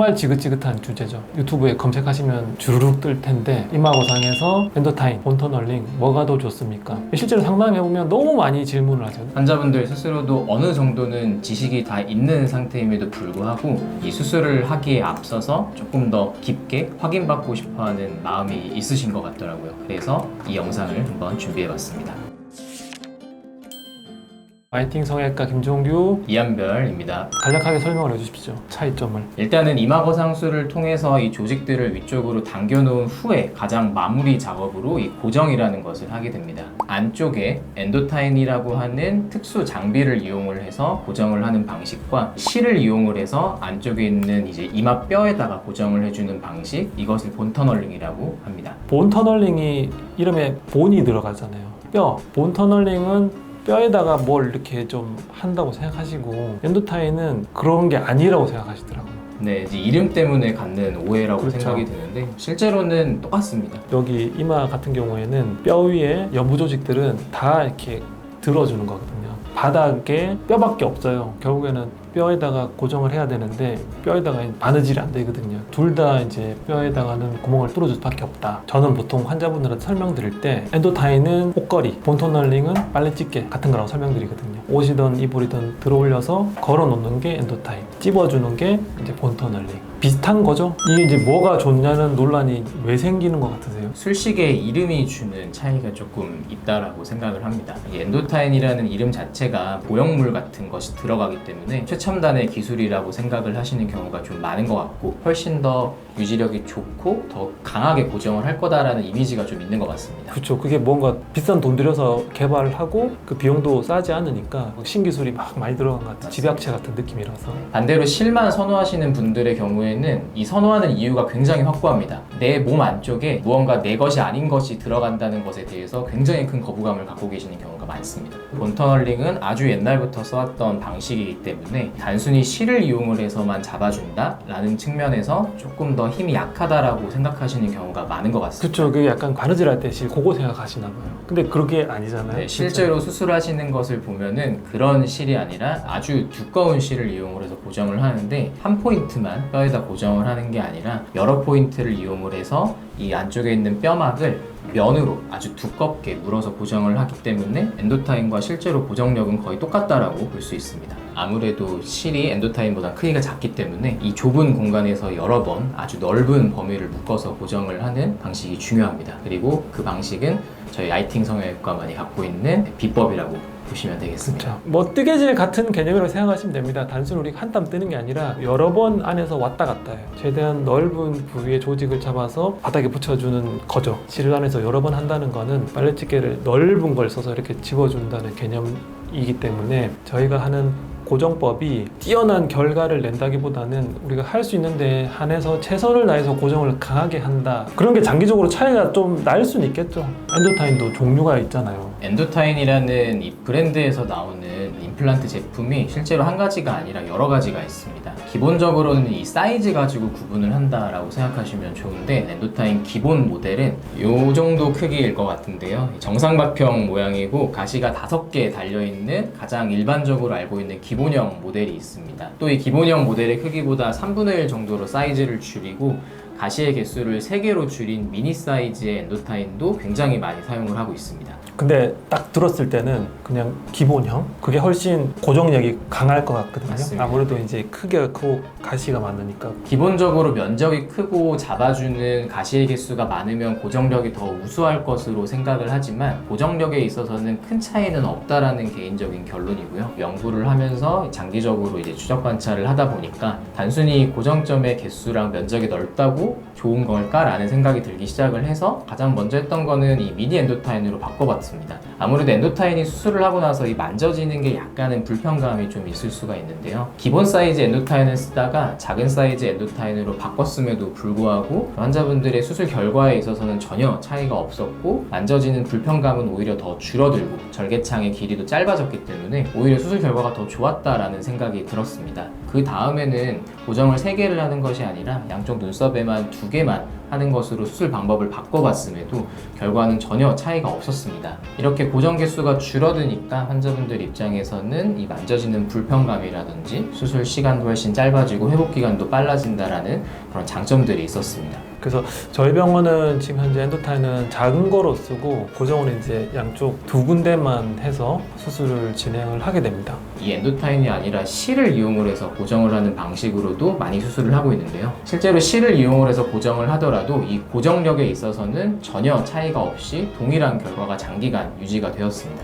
정말 지긋지긋한 주제죠. 유튜브에 검색하시면 주르륵 뜰 텐데 이마고상에서 엔도타인, 본터널링 뭐가 더 좋습니까? 실제로 상담해보면 너무 많이 질문을 하죠. 환자분들 스스로도 어느 정도는 지식이 다 있는 상태임에도 불구하고 이 수술을 하기에 앞서서 조금 더 깊게 확인받고 싶어하는 마음이 있으신 것 같더라고요. 그래서 이 영상을 한번 준비해봤습니다. 마이팅 성형외과 김종규, 이한별입니다. 간략하게 설명을 해주십시오. 차이점을. 일단은 이마거상술을 통해서 이 조직들을 위쪽으로 당겨놓은 후에 가장 마무리 작업으로 이 고정이라는 것을 하게 됩니다. 안쪽에 엔도타인이라고 하는 특수 장비를 이용을 해서 고정을 하는 방식과 실을 이용을 해서 안쪽에 있는 이제 이마 뼈에다가 고정을 해주는 방식, 이것을 본터널링이라고 합니다. 본터널링이 이름에 본이 들어가잖아요. 뼈. 본터널링은 뼈에다가 뭘 이렇게 좀 한다고 생각하시고 엔도타인은 그런 게 아니라고 생각하시더라고요. 네, 이제 이름 때문에 갖는 오해라고 그렇죠. 생각이 드는데 실제로는 똑같습니다. 여기 이마 같은 경우에는 뼈 위에 연부 조직들은 다 이렇게 들어주는 거거든요. 바닥에 뼈밖에 없어요. 결국에는 뼈에다가 고정을 해야 되는데 뼈에다가 바느질이 안 되거든요. 둘 다 이제 뼈에다가는 구멍을 뚫어줄 수밖에 없다. 저는 보통 환자분들한테 설명드릴 때 엔도타인은 옷걸이, 본터널링은 빨래집게 같은 거라고 설명드리거든요. 옷이든 이불이든 들어올려서 걸어놓는 게 엔도타인, 찝어주는 게 이제 본터널링. 비슷한 거죠? 이게 이제 뭐가 좋냐는 논란이 왜 생기는 것 같으세요? 술식의 이름이 주는 차이가 조금 있다라고 생각을 합니다. 이 엔도타인이라는 이름 자체가 보형물 같은 것이 들어가기 때문에 최첨단의 기술이라고 생각을 하시는 경우가 좀 많은 것 같고 훨씬 더 유지력이 좋고 더 강하게 고정을 할 거다라는 이미지가 좀 있는 것 같습니다. 그렇죠. 그게 뭔가 비싼 돈 들여서 개발을 하고 그 비용도 싸지 않으니까 신기술이 막 많이 들어간 것 같아요. 집약체 같은 느낌이라서. 반대로 실만 선호하시는 분들의 경우에는 이 선호하는 이유가 굉장히 확고합니다. 내 몸 안쪽에 무언가 내 것이 아닌 것이 들어간다는 것에 대해서 굉장히 큰 거부감을 갖고 계시는 경우가 많습니다. 본터널링은 아주 옛날부터 써왔던 방식이기 때문에 단순히 실을 이용을 해서만 잡아준다 라는 측면에서 조금 더 힘이 약하다라고 생각하시는 경우가 많은 것 같습니다. 그렇죠. 그게 약간 바느질 할 때 실 그거 생각하시나 봐요. 근데 그게 아니잖아요. 네, 실제로 수술하시는 것을 보면은 그런 실이 아니라 아주 두꺼운 실을 이용을 해서 고정을 하는데 한 포인트만 뼈에다 고정을 하는 게 아니라 여러 포인트를 이용을 해서 이 안쪽에 있는 뼈막을 면으로 아주 두껍게 물어서 고정을 하기 때문에 엔도타인과 실제로 고정력은 거의 똑같다라고 볼 수 있습니다. 아무래도 실이 엔도타인보다 크기가 작기 때문에 이 좁은 공간에서 여러 번 아주 넓은 범위를 묶어서 고정을 하는 방식이 중요합니다. 그리고 그 방식은 저희 라이팅 성형외과만이 갖고 있는 비법이라고 보시면 되겠습니다. 그렇죠. 뭐 뜨개질 같은 개념이라고 생각하시면 됩니다. 단순히 우리가 한 땀 뜨는 게 아니라 여러 번 안에서 왔다 갔다 해요. 최대한 넓은 부위의 조직을 잡아서 바닥에 붙여주는 거죠. 실을 안에서 여러 번 한다는 거는 빨래집게를 넓은 걸 써서 이렇게 집어준다는 개념이기 때문에 저희가 하는 고정법이 뛰어난 결과를 낸다기보다는 우리가 할 수 있는데 한해서 최선을 다해서 고정을 강하게 한다. 그런 게 장기적으로 차이가 좀 날 수는 있겠죠. 엔도타인도 종류가 있잖아요. 엔도타인이라는 이 브랜드에서 나오는 임플란트 제품이 실제로 한 가지가 아니라 여러 가지가 있습니다. 기본적으로는 이 사이즈 가지고 구분을 한다라고 생각하시면 좋은데 엔도타인 기본 모델은 이 정도 크기일 것 같은데요. 정삼각형 모양이고 가시가 5개 달려있는 가장 일반적으로 알고 있는 기본형 모델이 있습니다. 또 이 기본형 모델의 크기보다 3분의 1 정도로 사이즈를 줄이고 가시의 개수를 3개로 줄인 미니 사이즈의 엔도타인도 굉장히 많이 사용을 하고 있습니다. 근데 딱 들었을 때는 그냥 기본형? 그게 훨씬 고정력이 강할 것 같거든요. 맞습니다. 아무래도 이제 크기가 크고 가시가 많으니까. 기본적으로 면적이 크고 잡아주는 가시의 개수가 많으면 고정력이 더 우수할 것으로 생각을 하지만 고정력에 있어서는 큰 차이는 없다라는 개인적인 결론이고요. 연구를 하면서 장기적으로 이제 추적 관찰을 하다 보니까 단순히 고정점의 개수랑 면적이 넓다고 좋은 걸까라는 생각이 들기 시작을 해서 가장 먼저 했던 거는 이 미니 엔도타인으로 바꿔봤습니다. 아무래도 엔도타인이 수술을 하고 나서 이 만져지는 게 약간은 불편감이 좀 있을 수가 있는데요. 기본 사이즈 엔도타인을 쓰다가 작은 사이즈 엔도타인으로 바꿨음에도 불구하고 환자분들의 수술 결과에 있어서는 전혀 차이가 없었고 만져지는 불편감은 오히려 더 줄어들고 절개창의 길이도 짧아졌기 때문에 오히려 수술 결과가 더 좋았다라는 생각이 들었습니다. 그 다음에는 고정을 3개를 하는 것이 아니라 양쪽 눈썹에만 2개만 하는 것으로 수술 방법을 바꿔봤음에도 결과는 전혀 차이가 없었습니다. 이렇게 고정 개수가 줄어드니까 환자분들 입장에서는 이 만져지는 불편감이라든지 수술 시간도 훨씬 짧아지고 회복 기간도 빨라진다라는 그런 장점들이 있었습니다. 그래서 저희 병원은 지금 현재 엔도타인은 작은 거로 쓰고 고정은 이제 양쪽 2군데만 해서 수술을 진행을 하게 됩니다. 이 엔도타인이 아니라 실을 이용을 해서 고정을 하는 방식으로도 많이 수술을 하고 있는데요. 실제로 실을 이용을 해서 고정을 하더라도 이 고정력에 있어서는 전혀 차이가 없이 동일한 결과가 장기간 유지가 되었습니다.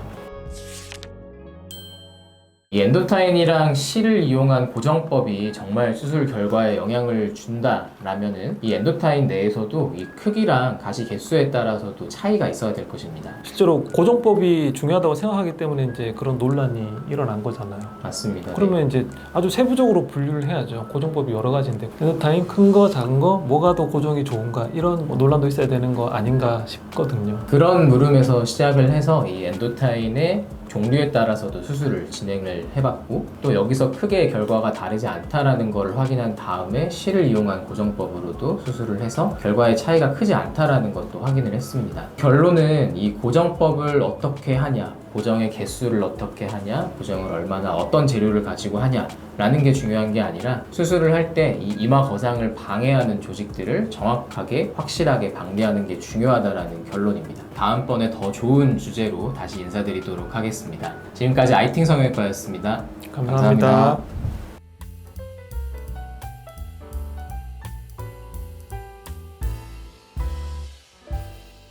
이 엔도타인이랑 실을 이용한 고정법이 정말 수술 결과에 영향을 준다라면은 이 엔도타인 내에서도 이 크기랑 가시 개수에 따라서도 차이가 있어야 될 것입니다. 실제로 고정법이 중요하다고 생각하기 때문에 이제 그런 논란이 일어난 거잖아요. 맞습니다. 그러면 이제 아주 세부적으로 분류를 해야죠. 고정법이 여러 가지인데 엔도타인 큰 거, 작은 거, 뭐가 더 고정이 좋은가 이런 논란도 있어야 되는 거 아닌가 싶거든요. 그런 물음에서 시작을 해서 이 엔도타인의 종류에 따라서도 수술을 진행을 해봤고 또 여기서 크게 결과가 다르지 않다라는 걸 확인한 다음에 실을 이용한 고정법으로도 수술을 해서 결과의 차이가 크지 않다라는 것도 확인을 했습니다. 결론은 이 고정법을 어떻게 하냐, 고정의 개수를 어떻게 하냐, 고정을 얼마나 어떤 재료를 가지고 하냐 라는 게 중요한 게 아니라 수술을 할 때 이 이마 거상을 방해하는 조직들을 정확하게 확실하게 방지하는 게 중요하다라는 결론입니다. 다음번에 더 좋은 주제로 다시 인사드리도록 하겠습니다. 지금까지 아이팅 성형외과였습니다. 감사합니다.